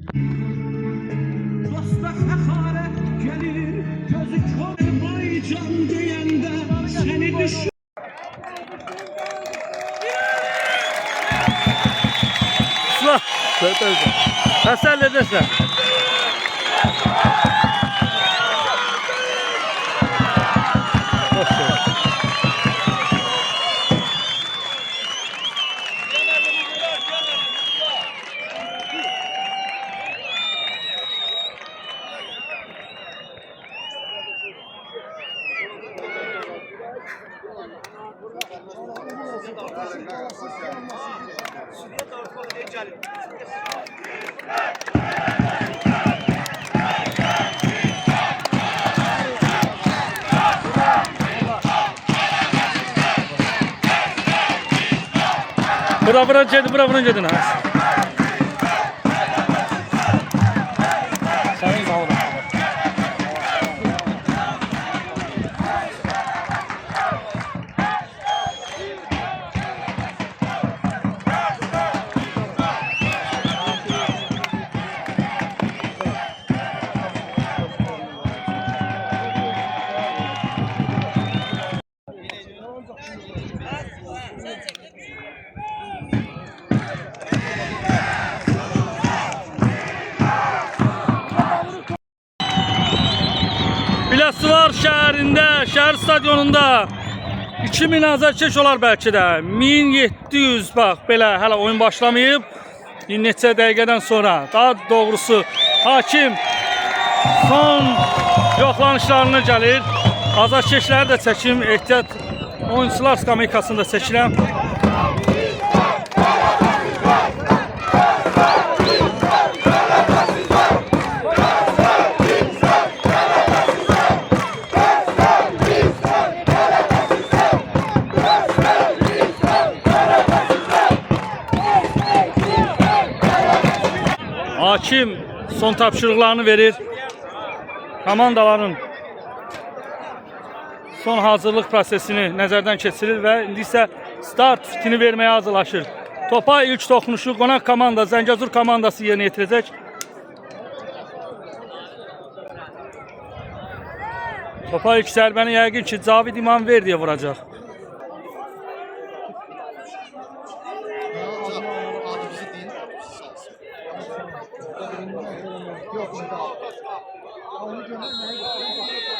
Dosta hakaret gelir, gözü kör vay can diyende seni düşün. Sıla. Sen ne dersen? Bura cedin ha. Senin sağ olun. Biləsuvar şəhərində, şəhər stadionunda 2000 azərkeş olar bəlkə də. 1700 bax belə hələ oyun başlamayıb. Neçə dəqiqədən sonra, daha doğrusu hakim son yoxlanışlarına gəlir. Azərkeşləri də çəkim, ehtiyat oyuncular skameykasında çəkirəm. Hakim son tapşırıqlarını verir. Komandaların son hazırlıq prosesini nəzərdən keçirir və indi isə start fitini verməyə hazırlaşır. Topa ilk toxunuşu qonaq komanda Zəngəzur komandası yerinə yetirəcək. Topa ilk zərbəni yəqin ki Cavid İmanverdiyə vuracaq.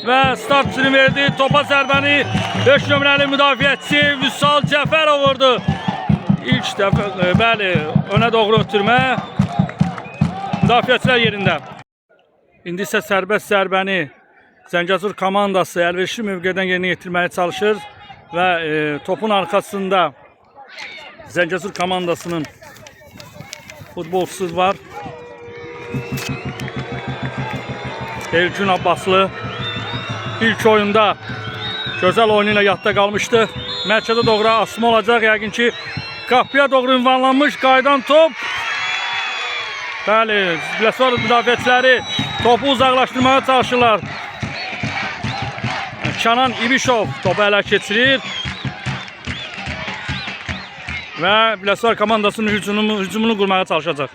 Və start fitini verdi. Topa zərbəni 5 nömrəli müdafiəçi Vüsal Cəfərov vurdu. İlk dəfə, bəli, önə doğru ötürmə. Müdafiəçilər yerində. İndi isə sərbəst zərbəni Zəngəzur komandası əlverişli mövqedən yerinə yetirməyə çalışır və topun arxasında Zəngəzur komandasının futbolçusu var. Elgün Abbaslı ilk oyunda gözəl oyunu ilə yadda qalmışdı. Mərkəzə doğru asma olacaq. Yəqin ki qapıya doğru ünvanlanmış qaydan top. Bəli, Biləsuvar müdafiəçiləri topu uzaqlaşdırmağa çalışırlar. Kənan İbişov topu ələ keçirir. Və Biləsuvar komandasının hücumunu qurmağa çalışacaq.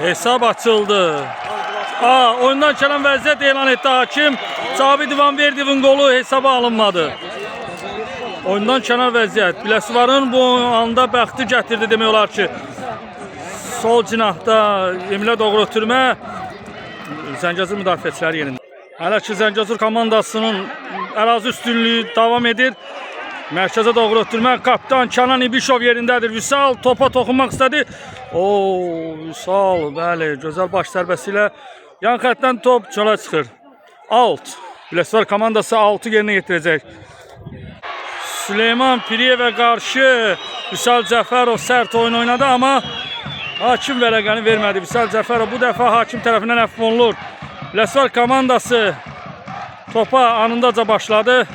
Hesab açıldı. Oyundan çalan vəziyyət elan etdi hakim. Cavid İmanverdiyevin qolu hesaba alınmadı. Oyundan kənar vəziyyət. Biləsuvarın bu anda bəxti gətirdi demək olar ki. Sol cinahda Emilə doğru ötürmə Zəngəzur müdafiəçiləri yerində. Hələ ki Zəngəzur komandasının ərazi üstünlüyü davam edir. Mərkəzə doğru ötürmə. Kapitan Kənan İbişov yerindədir. Vüsal topa toxunmaq istədi. Vüsal, bəli, gözəl baş zərbəsi ilə yan xəttdən top çölə çıxır. Out. Biləsuvar komandası 6 yerinə yetirəcək. Süleyman Piriyevə qarşı Vüsal Cəfərov sərt oyun oynadı, amma hakim vərəqəni vermədi. Vüsal Cəfərov bu dəfə hakim tərəfindən əfv olunur. Biləsuvar komandası topa anındaca başladı.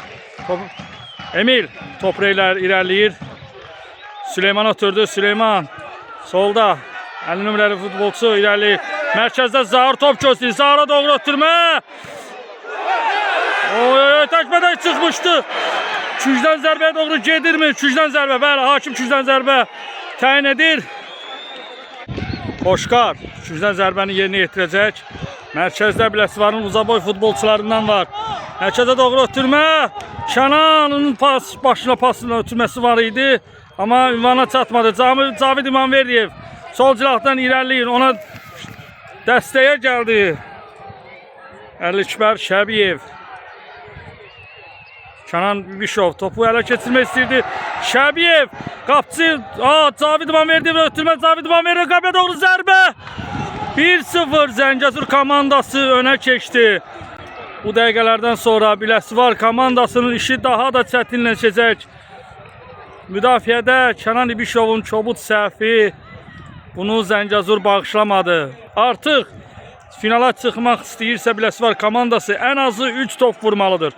Emil toprayla irəliyir. Süleyman ötürdü. Süleyman solda 50 nömrəli futbolçu irəliyir. Mərkəzdə Zahar top göstərir. Zahara doğru ötürmə. Təkmədən çıxmışdı. Kücdən zərbəyə doğru gedirmi? Kücdən zərbə. Bəli, hakim kücdən zərbə təyin edir. Qoşqar kücdən zərbəni yerinə yetirəcək. Mərkəzdə Biləsuvarın uzaboy futbolçularından var. Mərkəzə doğru ötürmə. Kənanın başına pasına ötürməsi var idi. Amma ünvana çatmadı. Cavid İmanverdiyev sol cilahdan irəliləyir. Ona dəstəyə gəldi. Əlikbər Şəbiyev. Kənan Bibişov topu ələ keçirmək istəyirdi. Şəbiyev qapçı. Cavid İmanverdiyev ötürmə. Cavid İmanverdiyev qapıya doğru zərbə. 1-0 Zəngəzur komandası önə keçdi. Bu dəqiqələrdən sonra Biləsuvar komandasının işi daha da çətinləşəcək. Müdafiədə Kənan İbişovun kobud səhvi bunu Zəngəzur bağışlamadı. Artıq finala çıxmaq istəyirsə Biləsuvar komandası ən azı 3 top vurmalıdır.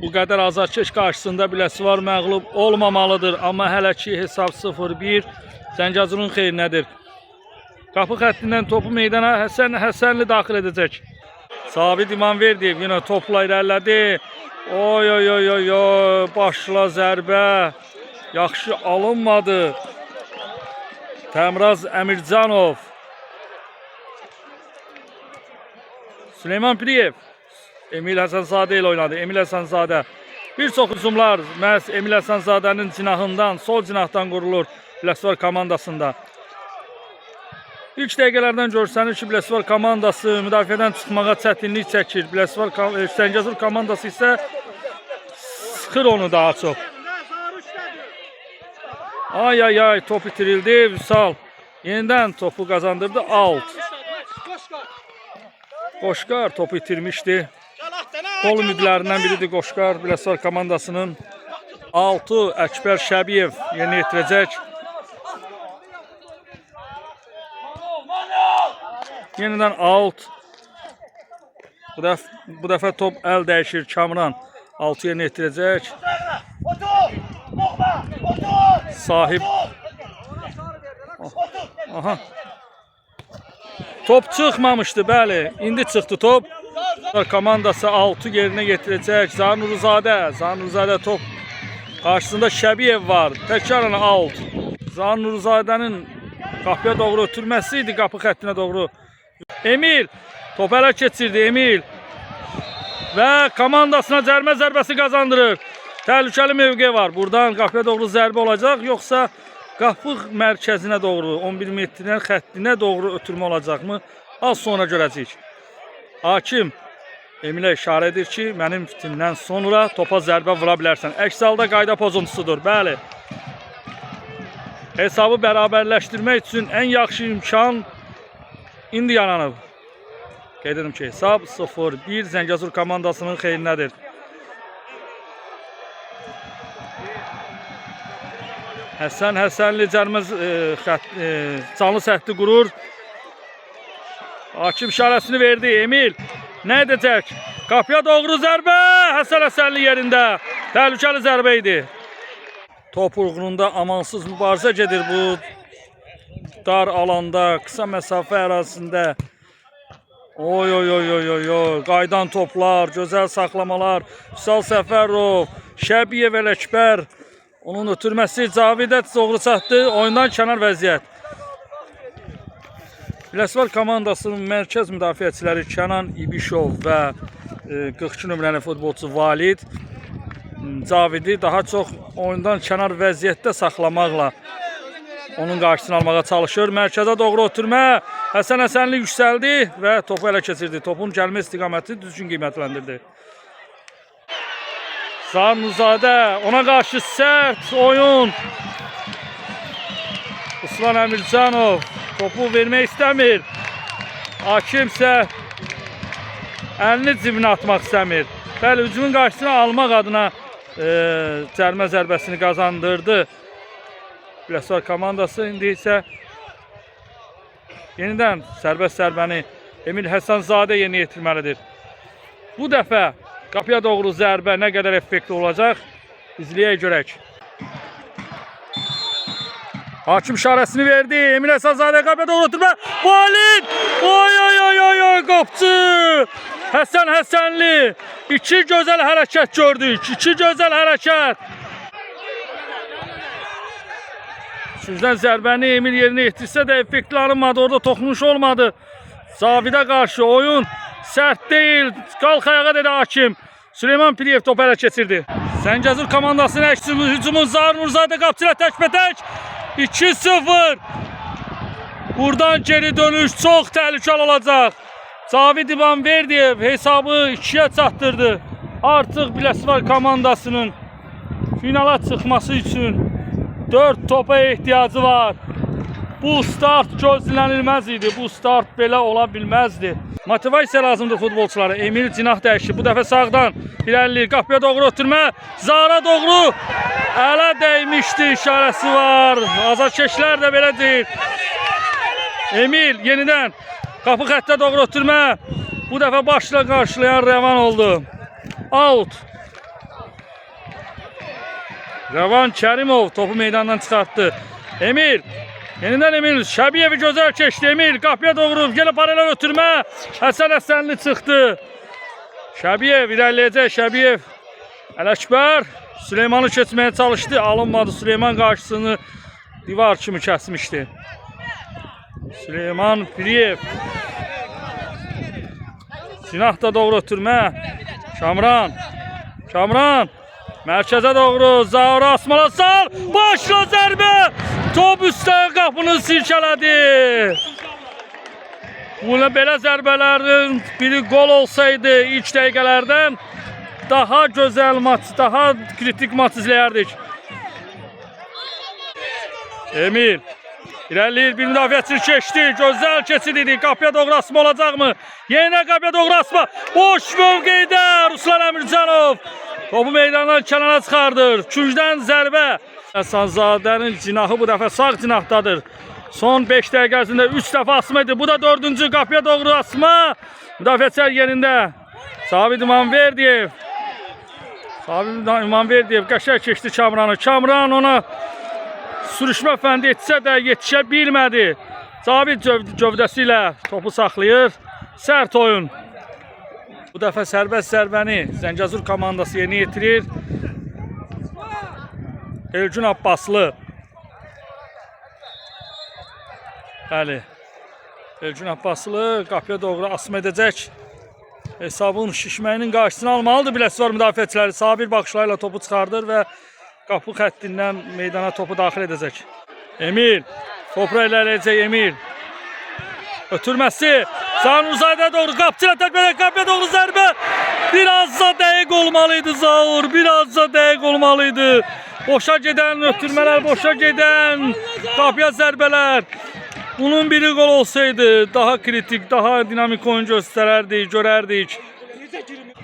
Bu qədər azarkeş qarşısında Biləsuvar məğlub olmamalıdır. Amma hələ ki hesab 0-1 Zəngəzurun xeyrinədir. Qapı xəttindən topu meydana Həsənli daxil edəcək. Cavid İmanverdiyev yenə topla irəlilədi. Oy, başla zərbə. Yaxşı alınmadı. Təmraz Əmircanov. Süleyman Piriyev. Emil Həsənzadə ilə oynadı. Emil Həsənzadə. Bir çox hücumlar məhz Emil Həsənzadənin cinahından, sol cinahdan qurulur Biləsuvar komandasında. İlk dəqiqələrdən görsənir ki, Biləsuvar komandası müdafiədən çıxmağa çətinlik çəkir. Zəngəzur komandası isə sıxır onu daha çox. Ay, top itirildi. Vüsal yenidən topu qazandırdı. Out. Qoşqar topu itirmişdi. Qol ümidlərindən biridir Qoşqar. Biləsuvar komandasının 6 Əkbər Şəbiyev yerinə yetirəcək. Yenidən out. Bu dəfə top əl dəyişir. Kamran 6 yerinə yetirəcək. Sahib. Aha. Top çıxmamışdı, bəli. İndi çıxdı top. Komandası 6 yerinə yetirəcək. Zanuruzadə top qarşısında Şəbiyev var. Təkrarən out. Zanuruzadənin qapıya doğru ötürməsi idi, qapı xəttinə doğru. Emil top ələ keçirdi. Emil və komandasına cərmə zərbəsi qazandırır. Təhlükəli mövqe var. Buradan qapıya doğru zərbə olacaq, yoxsa qapı mərkəzinə doğru 11 metrin xəttinə doğru ötürmə olacaqmı? Az sonra görəcəyik. Hakim Emilə işarə edir ki, mənim fitimdən sonra topa zərbə vura bilərsən. Əks halda qayda pozuntusudur. Bəli. Hesabı bərabərləşdirmək üçün ən yaxşı imkan indi yaranıb. Qeyd edim ki, hesab 0-1 Zəngəzur komandasının xeyrinədir. Həsənli canlı səhti qurur. Hakim işarəsini verdi. Emil nə edəcək? Qapıya doğru zərbə. Həsənli yerində. Təhlükəli zərbə idi. Top uğrunda amansız mübarizə gedir bu dar alanda, qısa məsafə ərazisində. Oy. Qaydan toplar, gözəl saxlamalar. Vüsal Səfərov, Şəbiyev Ələkbər. Onun ötürməsi Cavidə doğru çatdı. Oyundan kənar vəziyyət. Biləsuvar komandasının mərkəz müdafiəçiləri Kənan İbişov və 42 nömrəli futbolçu Valid Cavidi daha çox oyundan kənar vəziyyətdə saxlamaqla onun qarşısını almağa çalışır. Mərkəzə doğru ötürmə. Həsənli yüksəldi və topu ələ keçirdi. Topun gəlmə istiqaməti düzgün qiymətləndirdi. Zanuzadə ona qarşı sərt oyun. Ruslan Əmircanov topu vermək istəmir. Hakim isə əlini cibinə atmaq istəmir. Bəli, hücumun qarşısını almaq adına cərmə zərbəsini qazandırdı Biləsuvar komandası. İndi isə yenidən sərbəst zərbəni Emil Həsənzadə yerinə yetirməlidir. Bu dəfə qapıya doğru zərbə nə qədər effektli olacaq? İzləyək görək. Hakim işarəsini verdi. Emil Həsənzadə qapıya doğru ötürmə. Valid! Oy! Qapçı! Həsən Həsənli. İki gözəl hərəkət gördük. İki gözəl hərəkət. Sizdən zərbəni Emil yerinə yetirsə də effektli alınmadı. Orada toxunuş olmadı. Zavidə qarşı oyun sərt deyil. Qalx ayağa dedi hakim. Süleyman Piriyev topu ələ keçirdi. Zəngəzur komandasının əksinin hücumun Zahir Nurzadə qapçıla təkbətək. 2-0. Buradan geri dönüş çox təhlükəli olacaq. Cavid İvanverdiyev hesabı 2-yə çatdırdı. Artıq Biləsuvar komandasının finala çıxması üçün 4 topa ehtiyacı var. Bu start gözlənilməz idi. Bu start belə ola bilməzdi. Motivasiya lazımdır futbolçulara. Emil cinah dəyişir. Bu dəfə sağdan irəliləyir. Qapıya doğru ötürmə. Zara doğru. Ələ dəymişdi. İşarəsi var. Azarkeşlər də belə deyir. Emil yenidən qapı xəttə doğru ötürmə. Bu dəfə başla qarşılayan Rəvan oldu. Out. Rəvan Kərimov topu meydandan çıxartdı. Emil. Yenidən Emil. Şəbiyevi gözəl keçdi. Emil qapıya doğru. Gəlib paralel ötürmə. Həsən Həsənli çıxdı. Şəbiyev irəliləyəcək. Şəbiyev. Ələkbər. Süleymanı keçməyə çalışdı. Alınmadı. Süleyman qarşısını divar kimi kəsmişdi. Süleyman Piriyev. Cinah da doğru ötürmə. Kamran. Kamran. Mərkəzə doğru. Zaura Asmala sal. Başla zərbə. Top üstə qapını silkələdi. Belə zərbələrin biri gol olsaydı ilk dəqiqələrdən daha gözəl maç, daha kritik maç izləyərdik. Emil. İrəliyir, bir müdafiəçi keçdi. Gözəl keçidi. Qapıya doğru asma olacaqmı? Yenə qapıya doğru asma. Boş mövqeydə Ruslan Əmircanov. Topu meydandan kənara çıxardır. Küncdən zərbə. Həsanzadənin cinahı bu dəfə sağ cinahdadır. Son 5 dəqiqə ərzində 3 dəfə asma idi. Bu da 4-cü qapıya doğru asma. Müdafiəçilər yerində. Cavid İvanverdiyev. Cavid İvanverdiyev qəşəng keçdi Kamranı. Kamran ona sürüşmə fəndi etsə də yetişə bilmədi. Cavid gövdəsi ilə topu saxlayır. Sərt oyun. Bu dəfə sərbəst zərbəni Zəngəzur komandası yerinə yetirir. Elgün Abbaslı. Bəli. Elgün Abbaslı qapıya doğru asma edəcək. Hesabın şişməyinin qarşısını almalıdır Biləsuvar müdafiəçiləri. Sabir baxışlarıyla topu çıxardır və qapı xəttindən meydana topu daxil edəcək. Emil. Topra ilərləyəcək Emil. Ötürməsi. Zanuzayda doğru qapçıla təkbətək qapıya doğru zərbə. Biraz da dəqiq olmalıydı Zaur. Biraz da dəqiq olmalıydı. Boşa gedən ötürmələr, boşa gedən qapıya zərbələr. Bunun biri gol olsaydı daha kritik, daha dinamik oyun göstərərdik, görərdik.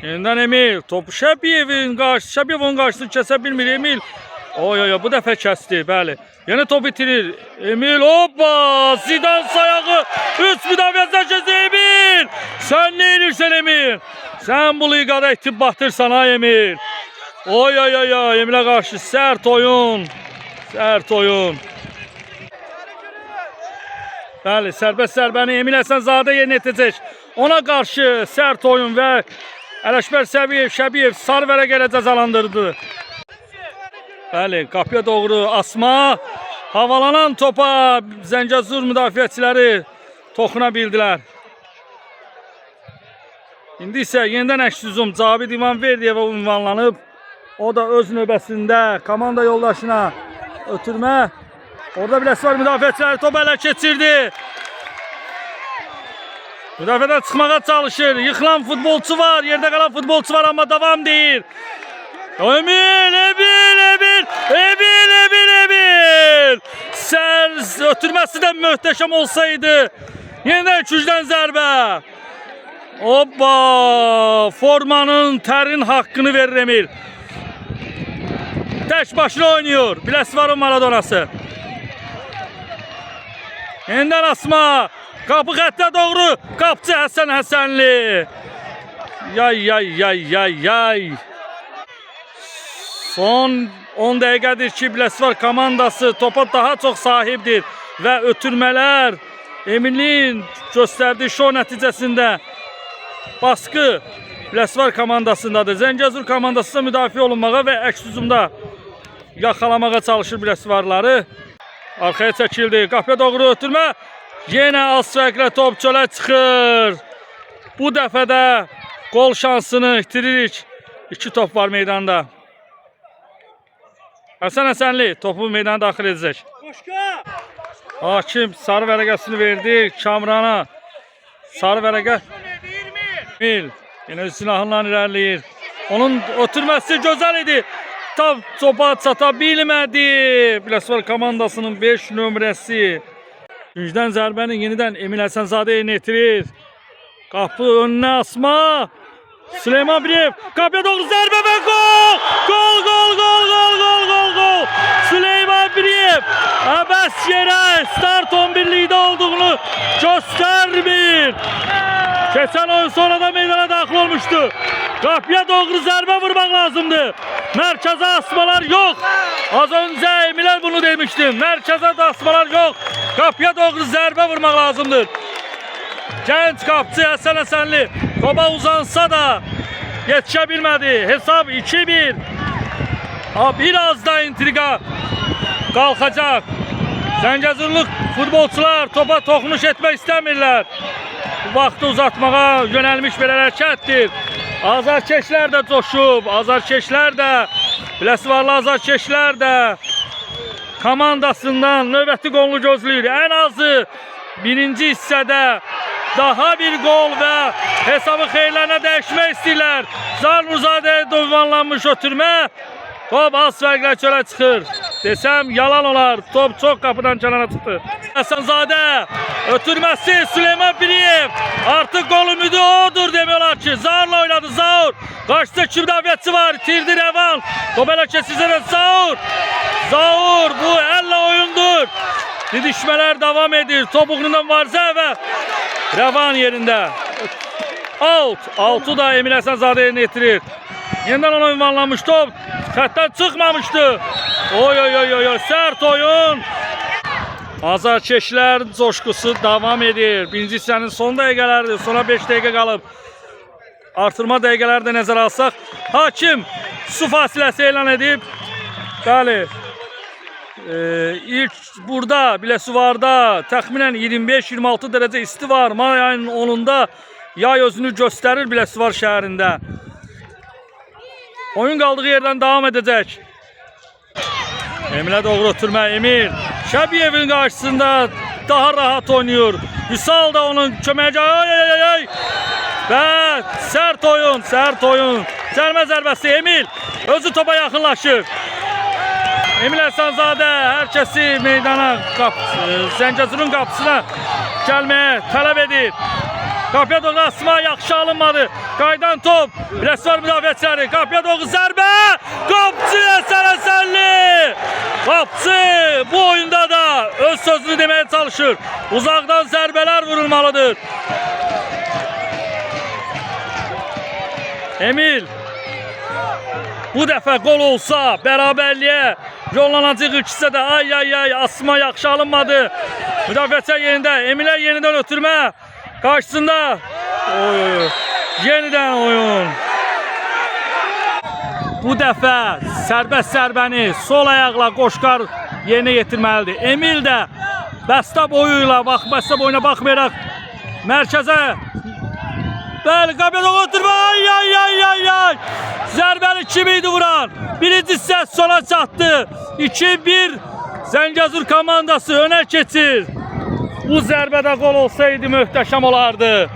Yenidən Emil. Topu Şəbiyevin qarşısını kəsə bilmir Emil. Oy, bu dəfə kəsdi, bəli. Yeni top itirir. Emil, hoppa! Zidane sayağı. 3 müdafiəçidən kəsdi Emil. Sən nə edirsən Emil? Sən bu liqada itib batırsan ha Emil. Oy, Emilə qarşı sərt oyun. Sərt oyun. Bəli, sərbəst zərbəni Emil Həsənzadə yerinə etəcək. Ona qarşı sərt oyun və Ələkbər Şəbiyev sarı vərəq ilə cəzalandırdı. Bəli, qapıya doğru asma. Havalanan topa Zəngəzur müdafiəçiləri toxuna bildilər. İndi isə yenidən əks hücum Cavid İvanverdiyevə ünvanlanıb. O da öz növbəsində komanda yoldaşına ötürmə. Orada Biləsuvar müdafiəçiləri topu ələ keçirdi. Müdafiədən çıxmağa çalışır. Yıxılan futbolçu var, yerdə qalan futbolçu var amma davam deyir. Emil. Ötürməsi də möhtəşəm olsaydı. Yenidən küncdən zərbə. Hoppa! Formanın tərin haqqını verir Emil. Tək başına oynuyor Biləsuvarın Maradonası. Yenidən asma. Qapı xəttə doğru. Qapçı Həsən Həsənli. Yay. Son 10 dəqiqədir ki Biləsuvar komandası topa daha çox sahibdir. Və ötürmələr Emil'in göstərdiyi şov nəticəsində baskı Biləsuvar komandasındadır. Zəngəzur komandasında müdafiə olunmağa və əks hücumda yaxalamağa çalışır Biləsuvarları. Arxaya çəkildi. Qapıya doğru ötürmə. Yenə az fərqlə top çölə çıxır. Bu dəfə də gol şansını itiririk. 2 top var meydanda. Həsən Həsənli topu meydana daxil edəcək. Hakim sarı vərəqəsini verdi Kamrana. Sarı vərəqə. Emil yenə silahınla irəliləyir. Onun ötürməsi gözəl idi. Topa çata bilmədi. Biləsuvar komandasının 5 nömrəsi. Güncdən zərbəni yenidən Emil Həsənzadə yerinə yetirir. Qapı önünə asma. Süleyman Biriyev qapıya doğru zərbə və gol! Gol, gol, gol, gol, gol, gol, gol! Süleyman Biriyev əbəs yerə start 11'likdə olduğunu göstərmir. Keçən oyun sonradan meydana daxil olmuşdu. Qapıya doğru zərbə vurmaq lazımdı. Mərkəzə asmalar yox. Az öncə Emilə bunu demişdim. Mərkəzə də asmalar yox. Qapıya doğru zərbə vurmaq lazımdır. Gənc qapçı Həsən Həsənli topa uzansa da yetişə bilmədi. Hesab 2-1. Biraz da intriga qalxacaq. Zəngəzurluq futbolçular topa toxunuş etmək istəmirlər. Bu vaxtı uzatmağa yönəlmiş bir hərəkətdir. Azarkeşlər də coşub. Azarkeşlər də, Biləsuvarlı azarkeşlər də komandasından növbəti qolunu gözləyir. Ən azı birinci hissədə daha bir gol və hesabı xeyirlərinə dəyişmək istəyirlər. Zarnuzadəyə dövvanlanmış ötürmə. Top az fərqlə çölə çıxır. Desəm yalan olar. Top çox qapıdan kənara çıxdı. Həsənzadə ötürməsi Süleyman Biriyev. Artıq gol ümidi odur demək olar ki. Zaurla oynadı Zaur. Qarşıda iki müdafiəçi var. Tirdi Rəvan. Top elə keçirsən Zaur. Zaur bu elle oyundur. Didişmələr davam edir. Top uğrundan Varzə və Rəvan yerində. Out. Out'u da Emil Həsənzadə yerinə yetirir. Yenidən ona ünvanlanmış top. Xətdən çıxmamışdı. Oy oy oy oy. Sərt oyun. Azarkeşlər coşqusu davam edir. Birinci hissənin son dəqiqələridir. Sonra 5 dəqiqə qalıb. Artırma dəqiqələri də nəzərə alsaq. Hakim su fasiləsi elan edib. Bəli. İlk burada Biləsuvarda təxminən 25-26 dərəcə isti var. May ayının 10'unda yay özünü göstərir Biləsuvar şəhərində. Oyun qaldığı yerdən davam edəcək. Emilə doğru ötürmə. Emil Şəbiyevin qarşısında daha rahat oynuyor. Vüsal da onun köməyəcək. Və sərt oyun, sərt oyun. Cərmə zərbəsi Emil özü topa yaxınlaşır. Emil Həsənzadə hər kəsi meydana, Zəngəzurun qapısına gəlməyə tələb edir. Qapıya doğru asma yaxşı alınmadı. Qaydan top. Biləsuvar müdafiəçiləri. Qapıya doğru zərbə. Qapçı Həsən Həsənli. Qapçı bu oyunda da öz sözünü deməyə çalışır. Uzaqdan zərbələr vurulmalıdır. Emil bu dəfə gol olsa bərabərliyə yollanacaq ikisi də ay asma yaxşı alınmadı. Müdafiəçilər yerində. Emilə yenidən ötürmə. Karşısında yeniden oyun. Bu dəfə sərbəst zərbəni sol ayaqla Qoşqar yerinə yetirməlidir. Emil də bəstə boyuyla, bəstə boyuna baxmayaraq mərkəzə. Bəli, qapıya doğru ötürmə. Ay. Zərbəni kim idi vuran? Birinci hissə sona çatdı. 2-1 Zəngəzur komandası önə keçir. Bu zərbədə gol olsaydı möhtəşəm olardı.